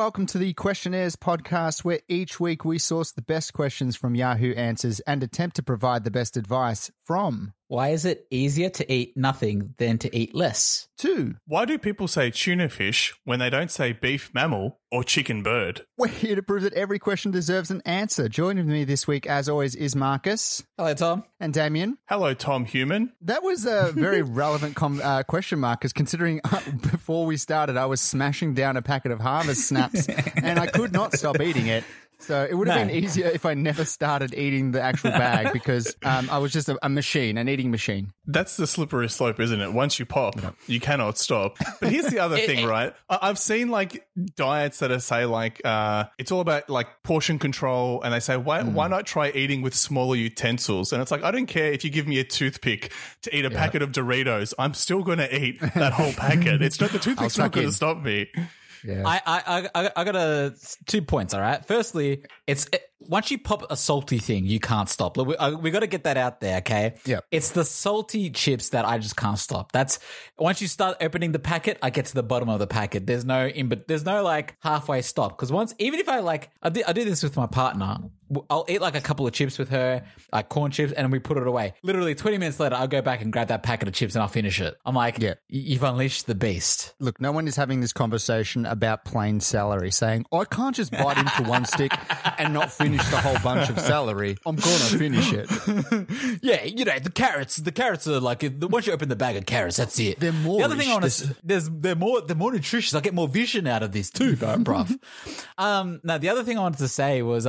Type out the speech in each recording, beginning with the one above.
welcome to the Questionnaires podcast, where each week we source the best questions from Yahoo Answers and attempt to provide the best advice from... Why is it easier to eat nothing than to eat less? 2. Why do people say tuna fish when they don't say beef mammal or chicken bird? We're here to prove that every question deserves an answer. Joining me this week, as always, is Marcus. Hello, Tom. And Damien. Hello, Tom Human. That was a very relevant question, Marcus, considering before we started, I was smashing down a packet of Harvest Snaps and I could not stop eating it. So it would have been easier if I never started eating the actual bag because I was just a machine, an eating machine. That's the slippery slope, isn't it? Once you pop, you cannot stop. But here's the other thing, right? I've seen like diets that say like it's all about like portion control, and they say why not try eating with smaller utensils? And it's like, I don't care if you give me a toothpick to eat a packet of Doritos, I'm still going to eat that whole packet. It's not the toothpick's not going to stop me. Yeah. I got 2 points, all right? Firstly, once you pop a salty thing, you can't stop. Look, we got to get that out there, okay? Yeah. It's the salty chips that I just can't stop. That's once you start opening the packet, I get to the bottom of the packet. There's no like halfway stop, because even if I do this with my partner, I'll eat like a couple of chips with her, like corn chips, and we put it away. Literally 20 minutes later, I'll go back and grab that packet of chips and I'll finish it. I'm like, you've unleashed the beast. Look, no one is having this conversation about plain celery, saying, I can't just bite into one stick and not finish the whole bunch of celery. I'm going to finish it. Yeah, the carrots are like, once you open the bag of carrots, that's it. They're more The other thing I want rich. to, they're more nutritious. I get more vision out of this too, bruv. Now, the other thing I wanted to say was,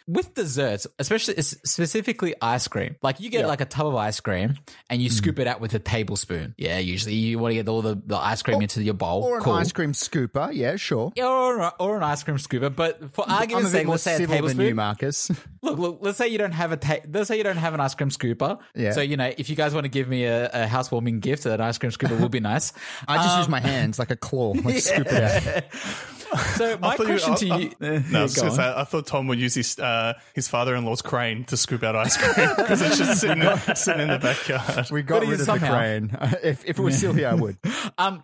with desserts, specifically ice cream, like you get like a tub of ice cream and you scoop it out with a tablespoon. Yeah, usually you want to get all the ice cream into your bowl. Or an ice cream scooper, yeah, sure. Yeah, or an ice cream scooper. But for argument's sake, let's say a tablespoon. Than you, Marcus. Look, let's say you don't have let's say you don't have an ice cream scooper. Yeah. So, if you guys want to give me a housewarming gift, an ice cream scooper will be nice. I just use my hands like a claw, like scoop it out. So my question to you... I thought Tom would use his father-in-law's crane to scoop out ice cream because it's just sitting in the backyard. We got rid of the crane. If it was still here, I would.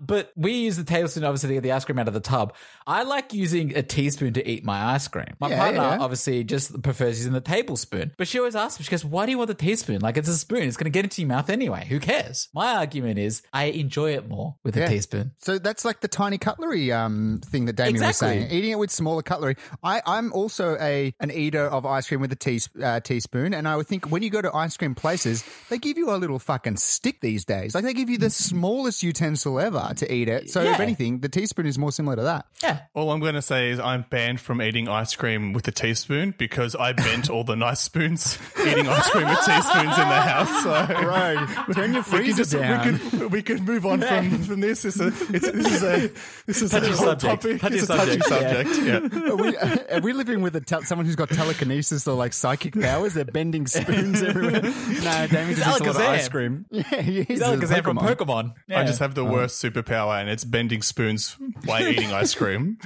But we use the tablespoon, obviously, to get the ice cream out of the tub. I like using a teaspoon to eat my ice cream. My partner obviously just prefers using the tablespoon. But she always asks me, she goes, why do you want the teaspoon? Like, it's a spoon. It's going to get into your mouth anyway. Who cares? My argument is I enjoy it more with a teaspoon. So that's like the tiny cutlery thing that Damien was saying. Eating it with smaller cutlery. I'm also an eater of ice cream with a teaspoon, and I would think when you go to ice cream places, they give you a little fucking stick these days. Like, they give you the smallest utensil ever to eat it. So if anything, the teaspoon is more similar to that. Yeah. All I'm going to say is I'm banned from eating ice cream with a teaspoon because I bent all the nice spoons eating ice cream with teaspoons in the house. So right. Turn your freezer down. We could move on from this. This is a whole topic. It's a touchy subject. Yeah. Are we living with someone who's got telekinesis or like psychic powers? They're bending spoons everywhere. No, Damien just eats a lot of ice cream. Yeah, he's Alakazam from Pokemon. Yeah. I just have the worst superpower, and it's bending spoons while eating ice cream.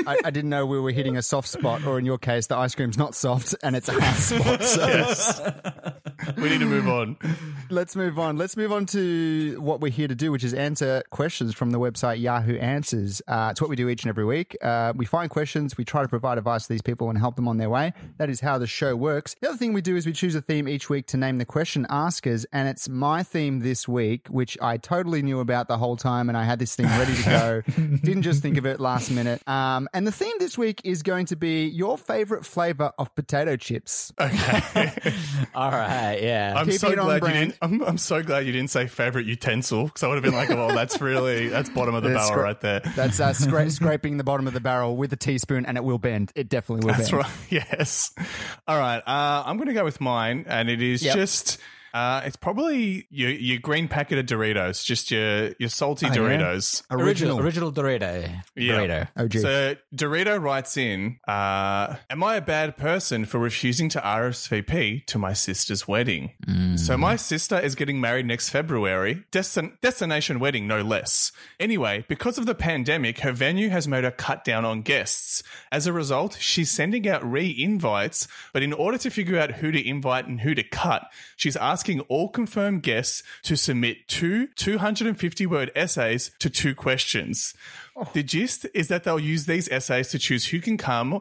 I didn't know we were hitting a soft spot, or in your case, the ice cream's not soft and it's a hard spot. So. Yes. We need to move on. Let's move on. Let's move on to what we're here to do, which is answer questions from the website Yahoo Answers. It's what we do each and every week. We find questions, we try to provide advice to these people and help them on their way. That is how the show works. The other thing we do is we choose a theme each week to name the question askers, and it's my theme this week, which I totally knew about the whole time, and I had this thing ready to go. Didn't just think of it last minute. And the theme this week is going to be your favorite flavor of potato chips. Okay. All right, yeah. I'm so glad you didn't say favorite utensil, because I would have been like, oh, that's bottom of the barrel right there. That's scraping the bottom of the barrel with a teaspoon, and it will bend. It definitely will bend. That's right. Yes. All right. I'm going to go with mine, and it is just... it's probably your green packet of Doritos, just your salty Doritos. Yeah. Original Dorito. Yeah. Dorito. Oh, geez. So Dorito writes in, am I a bad person for refusing to RSVP to my sister's wedding? So my sister is getting married next February, destination wedding, no less. Anyway, because of the pandemic, her venue has made her cut down on guests. As a result, she's sending out re-invites, but in order to figure out who to invite and who to cut, she's asking asking all confirmed guests to submit 250-word essays to 2 questions. The gist is that they'll use these essays to choose who can come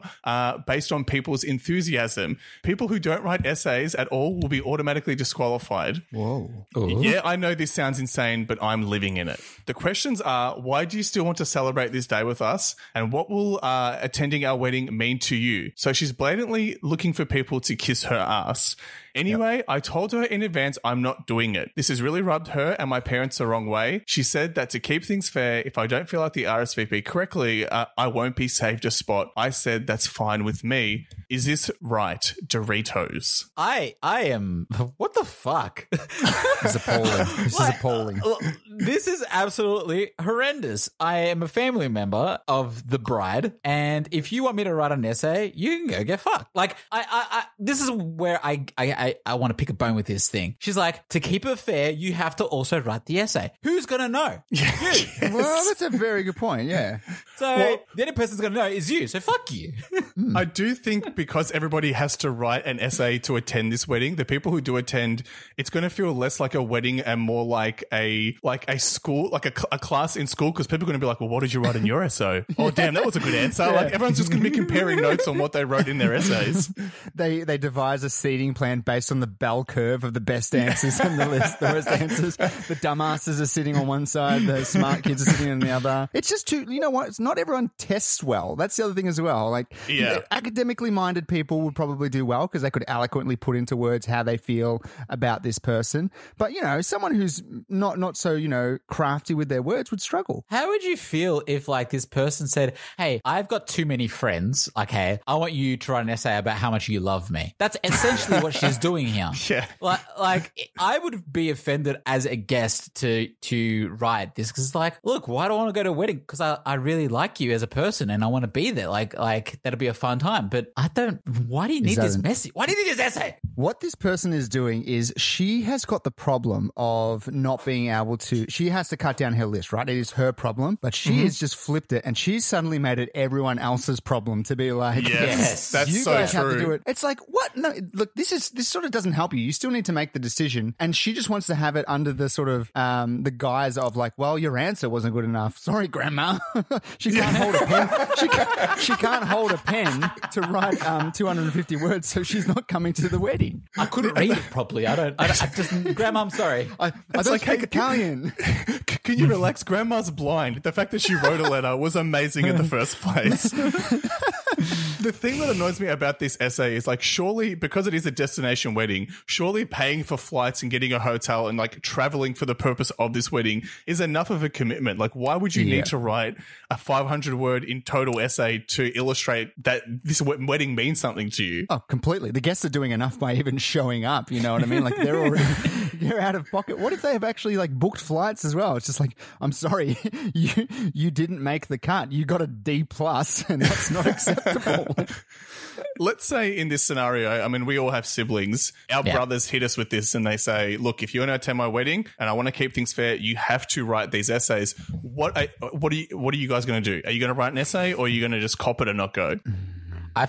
based on people's enthusiasm. People who don't write essays at all will be automatically disqualified. Whoa. Yeah, I know this sounds insane, but I'm living in it. The questions are, why do you still want to celebrate this day with us? And what will attending our wedding mean to you? So she's blatantly looking for people to kiss her ass. Anyway, I told her in advance I'm not doing it. This has really rubbed her and my parents the wrong way. She said that to keep things fair, if I don't fill out the RSVP correctly, I won't be saved a spot. I said that's fine with me. Is this right, Doritos? I am. What the fuck? This is appalling. This is appalling. This is absolutely horrendous. I am a family member of the bride, and if you want me to write an essay, you can go get fucked. Like, this is where I want to pick a bone with this thing. She's like, to keep it fair, you have to also write the essay. Who's gonna know? You. Yes. Well, that's a very good point. Yeah. So the only person's gonna know is you. So fuck you. I do think because everybody has to write an essay to attend this wedding, the people who do attend, it's going to feel less like a wedding and more like a school, like a class in school, because people are going to be like, well, what did you write in your essay? Oh, damn, that was a good answer. Like, everyone's just going to be comparing notes on what they wrote in their essays. They devise a seating plan based on the bell curve of the best answers on the list. The worst answers. The dumbasses are sitting on one side, the smart kids are sitting on the other. It's just too, you know what? It's not everyone tests well. That's the other thing as well. Like, academically minded people would probably do well because they could eloquently put into words how they feel about this person. But, you know, someone who's not so, you know, crafty with their words would struggle. How would you feel if, like, this person said, hey, I've got too many friends. Okay, I want you to write an essay about how much you love me. That's essentially what she's doing here. Yeah. Like I would be offended as a guest to write this because it's like, look, why do I want to go to a wedding? Because I really like you as a person and I want to be there. Like that'll be a fun time. But I don't. Why do you need this message? Why do you need this essay? What this person is doing is she has got the problem of not being able to. She has to cut down her list, right? It is her problem, but she has just flipped it and she's suddenly made it everyone else's problem to be like, yes, that's you so guys true. have to do it. It's like, what? No, look, this sort of doesn't help you. You still need to make the decision, and she just wants to have it under the sort of the guise of like, well, your answer wasn't good enough. Sorry, Grandma. She can't hold a pen. She can't hold a pen to write 250 words, so she's not coming to the wedding. I couldn't read it properly. I just, Grandma, I'm sorry. I don't speak Italian. Can you relax? Grandma's blind. The fact that she wrote a letter was amazing in the first place. The thing that annoys me about this essay is like, surely, because it is a destination wedding, surely paying for flights and getting a hotel and like traveling for the purpose of this wedding is enough of a commitment. Like, why would you need to write a 500-word in total essay to illustrate that this wedding means something to you? Oh, completely. The guests are doing enough by even showing up. You know what I mean? Like, they're out of pocket. What if they have actually like booked flights as well? It's just like, I'm sorry, you didn't make the cut. You got a D+, and that's not acceptable. Let's say in this scenario, I mean, we all have siblings. Our brothers hit us with this and they say, look, if you want to attend my wedding and I want to keep things fair, you have to write these essays. What are you guys going to do? Are you going to write an essay or are you going to just cop it and not go? I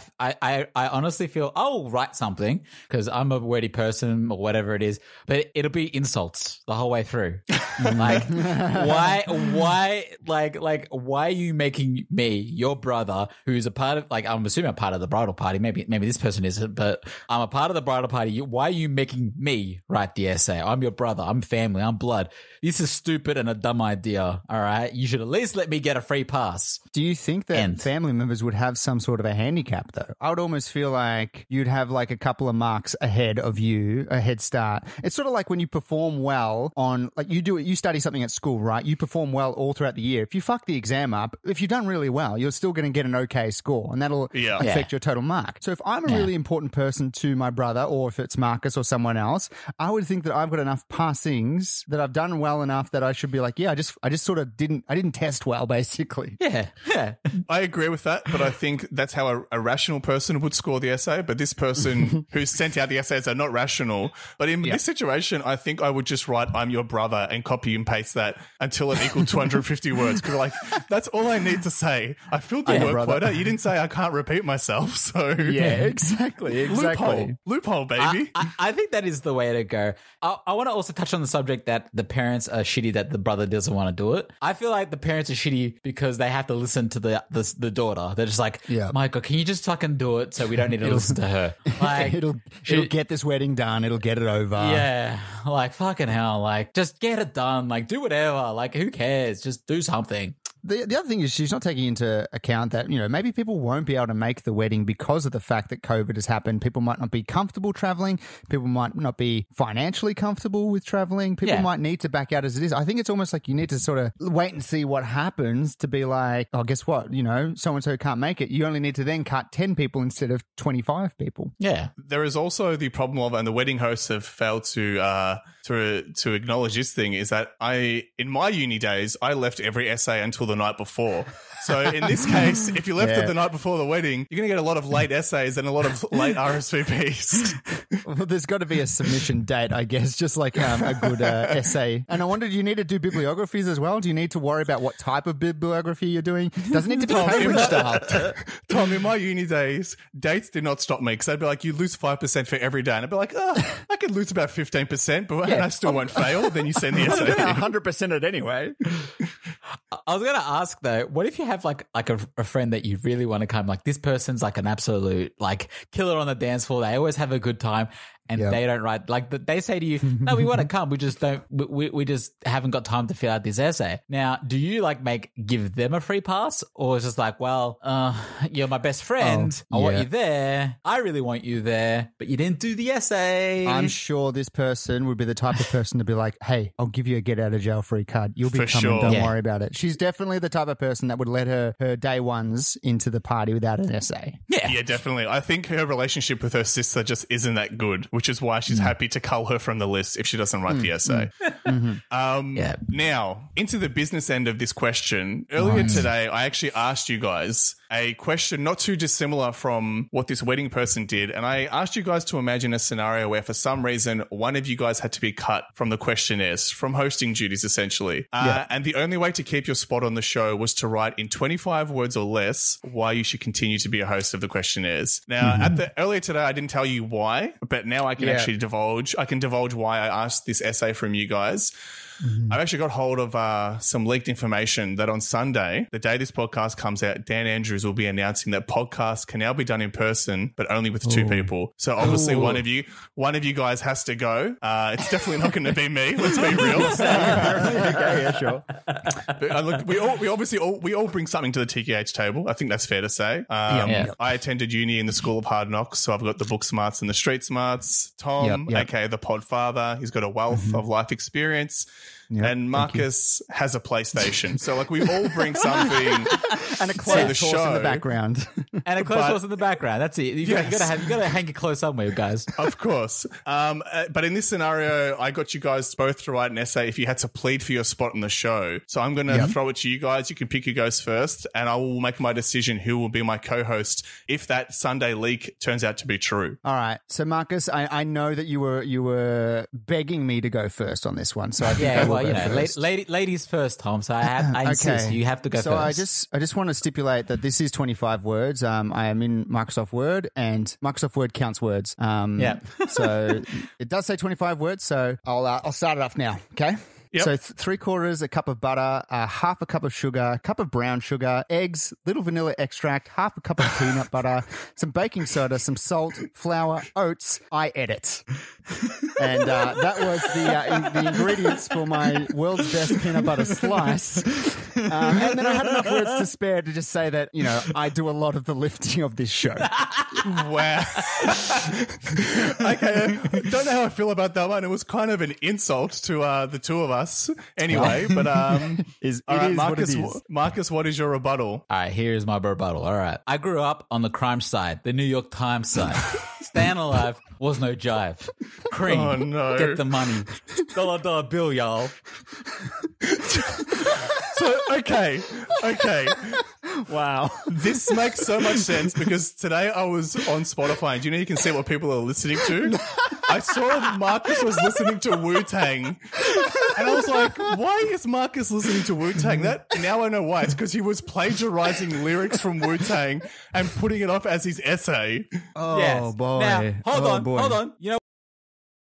honestly feel I'll write something because I'm a wordy person or whatever it is, but it'll be insults the whole way through. Like, why are you making me, your brother, who's a part of, like, I'm assuming a part of the bridal party. Maybe this person isn't, but I'm a part of the bridal party. Why are you making me write the essay? I'm your brother. I'm family. I'm blood. This is stupid and a dumb idea. All right. You should at least let me get a free pass. Do you think that family members would have some sort of a handicap, though? I would almost feel like you'd have like a couple of marks ahead of you, a head start. It's sort of like when you perform well on, like, you study something at school, right? You perform well all throughout the year. If you fuck the exam up, if you've done really well, you're still going to get an okay score, and that'll affect your total mark. So if I'm a really important person to my brother, or if it's Marcus or someone else, I would think that I've got enough passings that I've done well enough that I should be like, I just sort of didn't test well, basically. Yeah. I agree with that, but I think that's how a rational person would score the essay, but this person who sent out the essays are not rational. But in this situation, I think I would just write "I'm your brother" and copy and paste that until it equaled 250 words. Because like that's all I need to say. I filled the work quota. You didn't say I can't repeat myself. So yeah, exactly. Loophole, baby. I think that is the way to go. I want to also touch on the subject that the parents are shitty that the brother doesn't want to do it. I feel like the parents are shitty because they have to listen to the daughter. They're just like, Michael, can you just fucking do it so we don't need to listen to her? Like, it'll get this wedding done. It'll get it over. Yeah, like fucking hell. Like, just get it done. Like, do whatever. Like, who cares? Just do something. The other thing is she's not taking into account that, maybe people won't be able to make the wedding because of the fact that COVID has happened. People might not be comfortable traveling. People might not be financially comfortable with traveling. People might need to back out as it is. I think it's almost like you need to sort of wait and see what happens to be like, oh, guess what? So-and-so can't make it. You only need to then cut 10 people instead of 25 people. Yeah. There is also the problem of, and the wedding hosts have failed to acknowledge this thing, is that in my uni days, I left every essay until the night before. So in this case, if you left it the night before the wedding, you're going to get a lot of late essays and a lot of late RSVPs. Well, there's got to be a submission date, I guess, just like a good essay. And I wonder, do you need to do bibliographies as well? Do you need to worry about what type of bibliography you're doing? Doesn't need to be Cambridge style. Tom, in my uni days, dates did not stop me because they'd be like, you lose 5% for every day. And I'd be like, I could lose about 15%, but I still won't fail. Then you send the essay. I'm going to 100% it anyway. I was going to ask though, what if you have like a friend that you really want to come, like this person's like an absolute like killer on the dance floor. They always have a good time. And they don't write, like they say to you, no, we want to come. We just don't, we just haven't got time to fill out this essay. Now, do you like give them a free pass, or it's just like, well, you're my best friend. I want you there. I really want you there, but you didn't do the essay. I'm sure this person would be the type of person to be like, hey, I'll give you a get out of jail free card. You'll be coming. Don't worry about it. She's definitely the type of person that would let her day ones into the party without an essay. Yeah, definitely. I think her relationship with her sister just isn't that good, which is why she's happy to cull her from the list if she doesn't write the essay. Now, into the business end of this question. Earlier today, I actually asked you guys a question not too dissimilar from what this wedding person did. And I asked you guys to imagine a scenario where for some reason, one of you guys had to be cut from the questionnaires, from hosting duties, essentially. And the only way to keep your spot on the show was to write in 25 words or less why you should continue to be a host of the questionnaires. Now, earlier today, I didn't tell you why, but now I can actually divulge. I can divulge why I asked this essay from you guys. I've actually got hold of some leaked information that on Sunday, the day this podcast comes out, Dan Andrews will be announcing that podcasts can now be done in person, but only with two people. So obviously one of you guys has to go. It's definitely not going to be me. Let's be real. Okay, sure. But, look, we all bring something to the TKH table. I think that's fair to say. I attended uni in the School of Hard Knocks, so I've got the book smarts and the street smarts. Tom, aka the pod father, he's got a wealth of life experience. And Marcus has a PlayStation. So, we all bring something and a clothes horse in the background. And a clothes horse in the background. That's it. You got to hang your clothes somewhere, guys. Of course. But in this scenario, I got you guys both to write an essay if you had to plead for your spot on the show. So I'm going to throw it to you guys. You can pick who goes first, and I will make my decision who will be my co-host if that Sunday leak turns out to be true. All right. So, Marcus, I know that you were begging me to go first on this one. So I think ladies first, Tom. So I insist you have to go first. So I just want to stipulate that this is 25 words. I am in Microsoft Word, and Microsoft Word counts words. So it does say 25 words. So I'll start it off now. Okay. Yep. So 3/4 a cup of butter, half a cup of sugar, cup of brown sugar, eggs, little vanilla extract, half a cup of peanut butter, some baking soda, some salt, flour, oats. I edit. And that was the ingredients for my world's best peanut butter slice. And then I had enough words to spare to just say that, I do a lot of the lifting of this show. Wow. Okay. Don't know how I feel about that one. It was kind of an insult to the two of us. Anyway, but Marcus, what is your rebuttal? All right, here's my rebuttal. All right. I grew up on the crime side, the New York Times side. Staying alive was no jive. Cream. Oh, no. Get the money. $1 bill, y'all. So, okay. Wow. This makes so much sense because today I was on Spotify and do you know you can see what people are listening to? I saw Marcus was listening to Wu-Tang and I was like, why is Marcus listening to Wu-Tang? Now I know why. It's because he was plagiarizing lyrics from Wu-Tang and putting it off as his essay. Oh, boy. Now, hold on. You know